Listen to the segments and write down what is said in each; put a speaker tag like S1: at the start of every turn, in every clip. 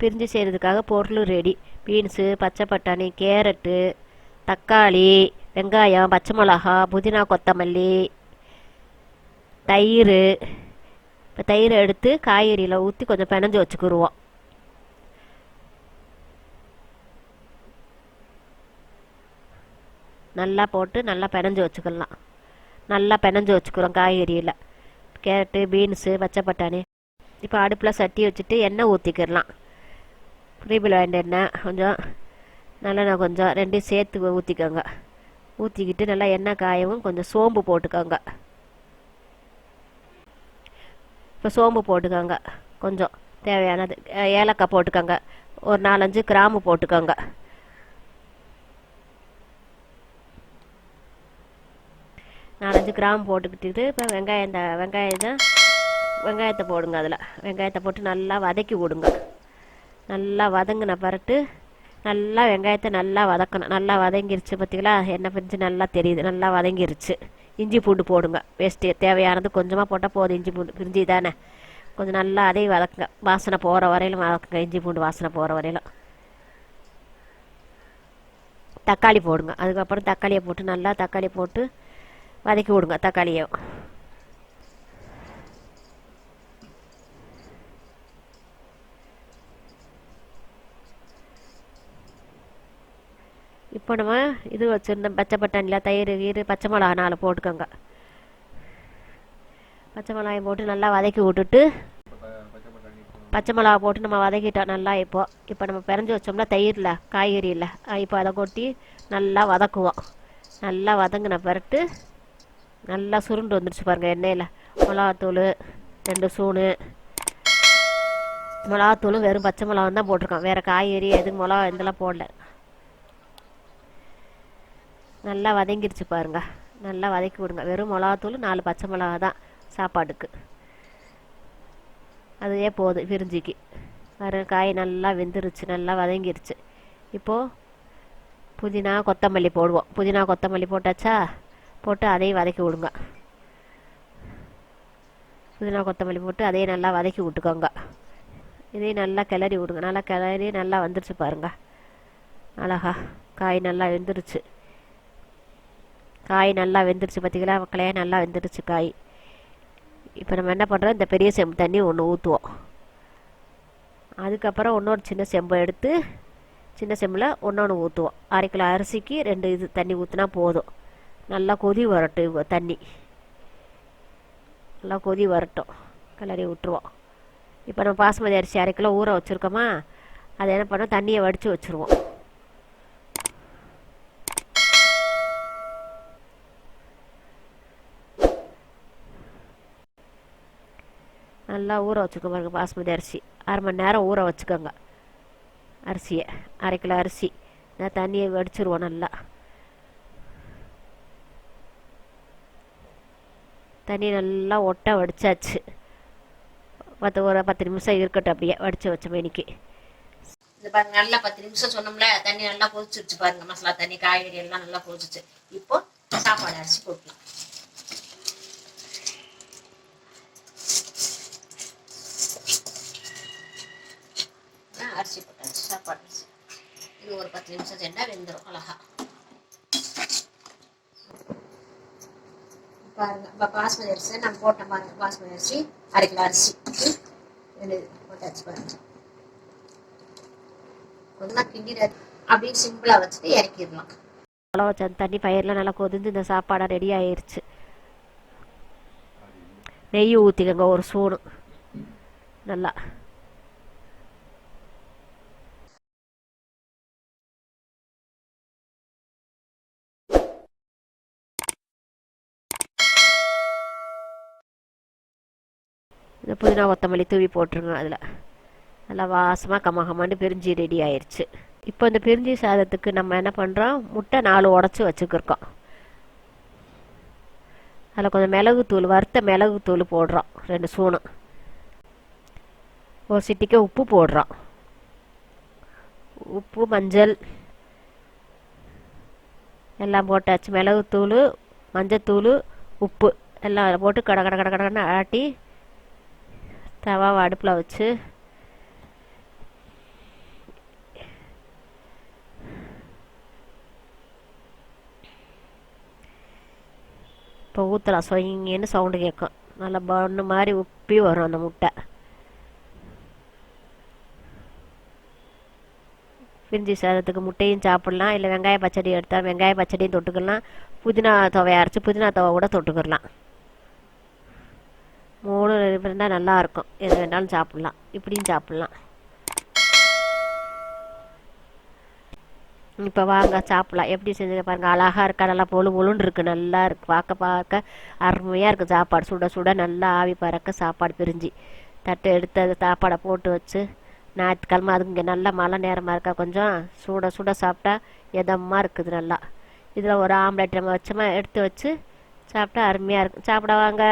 S1: பிரிஞ்சு செய்கிறதுக்காக பொருள் ரெடி. பீன்ஸு, பச்சை பட்டாணி, கேரட்டு, தக்காளி, வெங்காயம், பச்சை மிளகா, புதினா, கொத்தமல்லி, தயிர். இப்போ தயிரை எடுத்து காய்கறியில் ஊற்றி கொஞ்சம் பிணைஞ்சு வச்சுக்கிடுவோம். நல்லா போட்டு நல்லா பிணைஞ்சு வச்சுக்கலாம். நல்லா பிணைஞ்சு வச்சுக்கிறோம் காய்கறியில். கேரட்டு, பீன்ஸு, பச்சை பட்டாணி. இப்போ அடுப்பில் சட்டி வச்சுட்டு எண்ணெய் ஊற்றிக்கிடலாம். ரீபில் வேண்ட எண்ணெய் கொஞ்சம், நல்லெண்ணெய் கொஞ்சம், ரெண்டையும் சேர்த்து ஊற்றிக்கோங்க. ஊற்றிக்கிட்டு நல்லா எண்ணெய் காயவும் கொஞ்சம் சோம்பு போட்டுக்கோங்க. இப்போ சோம்பு போட்டுக்கோங்க. கொஞ்சம் தேவையானது ஏலக்காய் போட்டுக்கோங்க. ஒரு 4-5 கிராம்பு போட்டுக்கோங்க. கிராம் போட்டுக்கிட்டு இப்போ வெங்காயத்தை போடுங்க. அதில் வெங்காயத்தை போட்டு நல்லா வதக்கி விடுங்க. நல்லா வதங்கின பிறகு நல்லா வெங்காயத்தை நல்லா வதக்கணும். நல்லா வதங்கிருச்சு பார்த்திங்களா, எண்ணெய் பிரிஞ்சு நல்லா தெரியுது, நல்லா வதங்கிருச்சு. இஞ்சி பூண்டு போடுங்க. வேஸ்ட்டு தேவையானது கொஞ்சமாக போட்டால் போதும். இஞ்சி பூண்டு பிரிஞ்சு தானே, கொஞ்சம் நல்லா அதையும் வதக்குங்க. வாசனை போகிற வரையிலும் வதக்குங்க. இஞ்சி பூண்டு வாசனை போகிற வரையிலும். தக்காளி போடுங்க. அதுக்கப்புறம் தக்காளியை போட்டு நல்லா தக்காளி போட்டு வதக்கி விடுங்க. தக்காளியை இப்போ நம்ம இது வச்சுருந்தோம் பச்சை பட்டாணியில் தயிர் பச்சை மிளகா 4 போட்டுக்கோங்க. பச்சை மிளகாயை போட்டு நல்லா வதக்கி விட்டுட்டு பச்சை மிளகா போட்டு நம்ம வதக்கிட்டோம் நல்லா. இப்போ நம்ம பிறஞ்சி வச்சோம்னா தயிரில் காய்கறியில் இப்போ அதை கொட்டி நல்லா வதக்குவோம். நல்லா வதங்கின பிறகு நல்லா சுருண்டு வந்துடுச்சு பாருங்கள் எண்ணெயில். மிளகாத்தூள் 2 ஸ்பூனு. மிளகாத்தூளும் வெறும் பச்சை மிளகா தான் போட்டிருக்கோம். வேறு காய்கறி எதுவும் மிளகா இதெல்லாம் போடல. நல்லா வதங்கிடுச்சு பாருங்கள். நல்லா வதக்கி விடுங்க. வெறும் மிளகாத்தூள் 4 பச்சை மிளகா தான் சாப்பாடுக்கு. அதுவே போதும் பிரிஞ்சிக்கு. வேறு காய் நல்லா வெந்துருச்சு, நல்லா வதங்கிருச்சு. இப்போது புதினா கொத்தமல்லி போடுவோம். புதினா கொத்தமல்லி போட்டாச்சா, போட்டு அதையும் வதக்கி விடுங்க. புதினா கொத்தமல்லி போட்டு அதையும் நல்லா வதக்கி விட்டுக்கோங்க. இதையும் நல்லா கிளறி விடுங்க. நல்லா கிளறி நல்லா வந்துருச்சு பாருங்கள். அழகா காய் நல்லா வெந்துருச்சு. காய் நல்லா வெந்துருச்சு பார்த்திங்களா மக்களே, நல்லா வெந்துருச்சு காய். இப்போ நம்ம என்ன பண்ணுறோம், இந்த பெரிய செம்பு தண்ணி ஒன்று ஊற்றுவோம். அதுக்கப்புறம் இன்னொரு சின்ன செம்பை எடுத்து சின்ன செம்பில் ஒன்று ஊற்றுவோம். 1/2 கிலோ அரிசிக்கு 2 இது தண்ணி ஊற்றினா போதும். நல்லா கொதி வரட்டும். தண்ணி நல்லா கொதி வரட்டும். கிளறி விட்டுருவோம். இப்போ நம்ம பாஸ்மதி அரிசி 1/2 கிலோ ஊற வச்சுருக்கோமா, அதை என்ன பண்ணோம், தண்ணியை வடித்து வச்சுருவோம். நல்லா ஊற வச்சுக்கோங்க பாருங்க. பாஸ்மதி அரிசி 1/2 மணி நேரம் ஊற வச்சுக்கோங்க. அரிசியை 1/2 கிலோ அரிசி தண்ணியை வடிச்சிருவோம். நல்லா தண்ணி நல்லா ஒட்ட வடிச்சாச்சு. ஒரு 10 நிமிஷம் இருக்கட்டும் அப்படியே வடித்து வச்ச மேனிக்கு. இது பாருங்க, நல்லா 10 நிமிஷம் சொன்னோம்ல, தண்ணி நல்லா கொதிச்சிருச்சு பாருங்க. மசாலா தண்ணி காய்கறி எல்லாம் நல்லா கொதிச்சிச்சு. இப்போ சாப்பாடு அரிசி போட்டுக்கலாம். அரிசி போட்டாச்சு, சாப்பாடு அரிசி. இது ஒரு 10 நிமிஷம் செஞ்சா வெந்துடும் அழகா. பாருங்க, இப்போ பாஸ்மதி அரிசி நம்ம போட்ட பாருங்க. பாஸ்மதி அரிசி 1/2 கிலோ அரிசி போட்டாச்சு பாருங்க. கொஞ்சம் கிண்டி அப்படியே சிம்பிளா வச்சுட்டு இறக்கிடலாம். அளவு வச்ச தண்ணி பயிரெலாம் நல்லா கொதிந்து இந்த சாப்பாடை ரெடி ஆயிடுச்சு. நெய் ஊற்றிக்கோங்க 1 ஸ்பூனு. நல்லா இந்த புதினா கொத்தமல்லி தூவி போட்டுருங்க. அதில் நல்லா வாசமாக கமகமான்னு பிரிஞ்சி ரெடி ஆயிடுச்சு. இப்போ இந்த பிரிஞ்சி சாதத்துக்கு நம்ம என்ன பண்ணுறோம், முட்டை 4 உடச்சி வச்சுக்கிருக்கோம். அதில் கொஞ்சம் மிளகுத்தூள், வறுத்த மிளகுத்தூள் போடுறோம் 2 ஸ்பூனு. ஒரு சிட்டிக்கு உப்பு போடுறோம். உப்பு, மஞ்சள் எல்லாம் போட்டாச்சு. மிளகுத்தூள், மஞ்சத்தூள், உப்பு எல்லாம் போட்டு கடன்னு ஆட்டி தவாவை அடுப்பில் வச்சு இப்போ ஊற்றலாம், சொயிங்கன்னு சவுண்டு கேட்கும். நல்லா பண்ணு மாதிரி உப்பி வரும் அந்த முட்டை. பிரிஞ்சி சாதத்துக்கு முட்டையும் சாப்பிட்லாம், இல்லை வெங்காய பச்சடி எடுத்தால் வெங்காய பச்சடியும் தொட்டுக்கலாம், புதினா துவையை அரைச்சி புதினா துவை கூட தொட்டுக்கிடலாம். மூணு இருந்தால் நல்லாயிருக்கும். எது வேணாலும் சாப்பிட்லாம், இப்படியும் சாப்பிட்லாம். இப்போ வாங்க சாப்பிட்லாம். எப்படி செஞ்சு பாருங்கள், அழகாக இருக்கா, நல்லா பொழு பொழுன்னு இருக்குது, நல்லா இருக்குது, பார்க்க பார்க்க அருமையாக இருக்குது. சாப்பாடு சுட சுட நல்லா ஆவி பறக்க சாப்பாடு பிரிஞ்சு தட்டு எடுத்து அது சாப்பாடை போட்டு வச்சு, ஞாயிற்றுக்கிழமை அதுக்கு இங்கே நல்லா மழை நேரமாக இருக்கா, கொஞ்சம் சுட சுட சாப்பிட்டா எதமாக இருக்குது நல்லா. இதில் ஒரு ஆம்லேட் நம்ம வச்சோமா எடுத்து வச்சு சாப்பிட்டா அருமையாக இருக்கும். சாப்பிட வாங்க.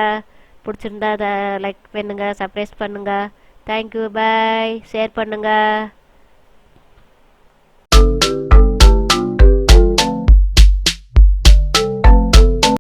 S1: பிடிச்சிருந்தா அதை லைக் பண்ணுங்கள், சப்ஸ்கிரைப் பண்ணுங்கள். தேங்க்யூ, பாய். ஷேர் பண்ணுங்கள்.